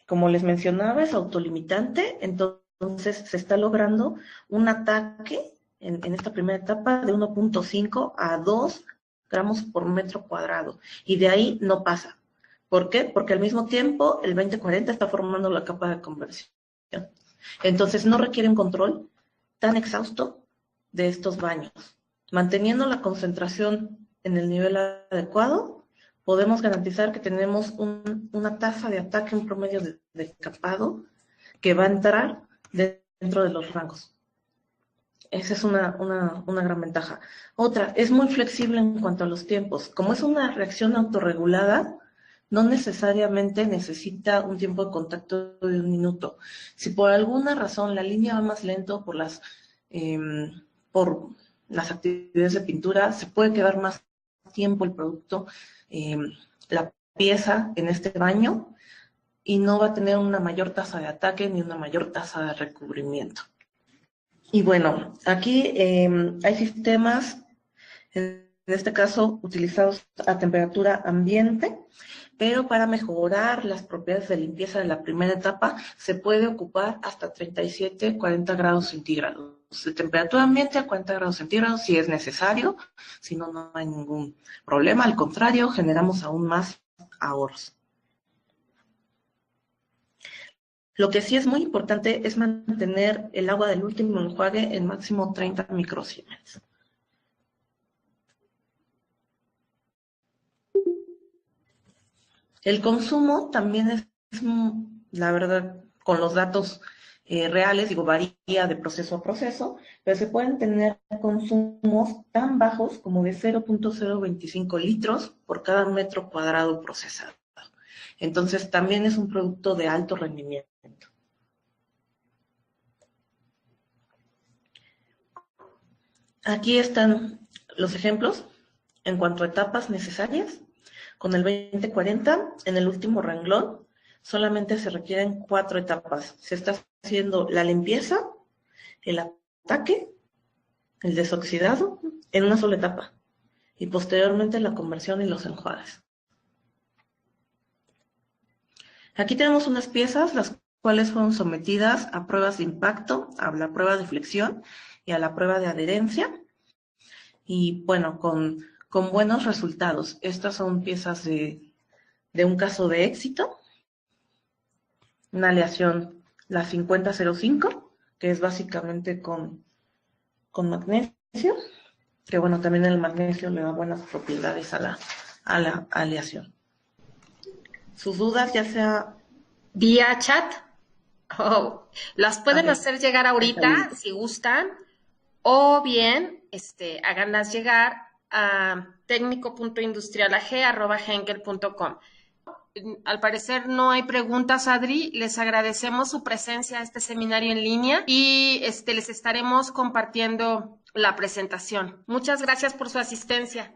como les mencionaba, es autolimitante, entonces se está logrando un ataque en esta primera etapa de 1.5 a 2 gramos por metro cuadrado, y de ahí no pasa. ¿Por qué? Porque al mismo tiempo el 2040 está formando la capa de conversión. Entonces no requiere un control tan exhausto de estos baños, manteniendo la concentración en el nivel adecuado, podemos garantizar que tenemos una tasa de ataque, un promedio de capado que va a entrar dentro de los rangos. Esa es una gran ventaja. Otra, es muy flexible en cuanto a los tiempos. Como es una reacción autorregulada, no necesariamente necesita un tiempo de contacto de 1 minuto. Si por alguna razón la línea va más lento por las actividades de pintura, se puede quedar más tiempo el producto, la pieza en este baño, y no va a tener una mayor tasa de ataque ni una mayor tasa de recubrimiento. Y bueno, aquí hay sistemas, en este caso, utilizados a temperatura ambiente, pero para mejorar las propiedades de limpieza de la primera etapa, se puede ocupar hasta 37-40 grados centígrados. De temperatura ambiente a 40 grados centígrados si es necesario, si no, no hay ningún problema. Al contrario, generamos aún más ahorros. Lo que sí es muy importante es mantener el agua del último enjuague en máximo 30 microsiemens. El consumo también es, la verdad, con los datos reales, digo, varía de proceso a proceso, pero se pueden tener consumos tan bajos como de 0.025 litros por cada metro cuadrado procesado. Entonces, también es un producto de alto rendimiento. Aquí están los ejemplos en cuanto a etapas necesarias. Con el 2040, en el último renglón, solamente se requieren 4 etapas. Se está haciendo la limpieza, el ataque, el desoxidado, en una sola etapa. Y posteriormente la conversión y los enjuagues. Aquí tenemos unas piezas, las cuales fueron sometidas a pruebas de impacto, a la prueba de flexión y a la prueba de adherencia. Y bueno, con buenos resultados. Estas son piezas de un caso de éxito. Una aleación, la 5005, que es básicamente con magnesio, que bueno, también el magnesio le da buenas propiedades a la aleación. Sus dudas, ya sea vía chat, las pueden hacer llegar ahorita si gustan, o bien háganlas llegar a técnico.industrialag@henkel.com. Al parecer no hay preguntas, Adri. Les agradecemos su presencia a este seminario en línea y les estaremos compartiendo la presentación. Muchas gracias por su asistencia.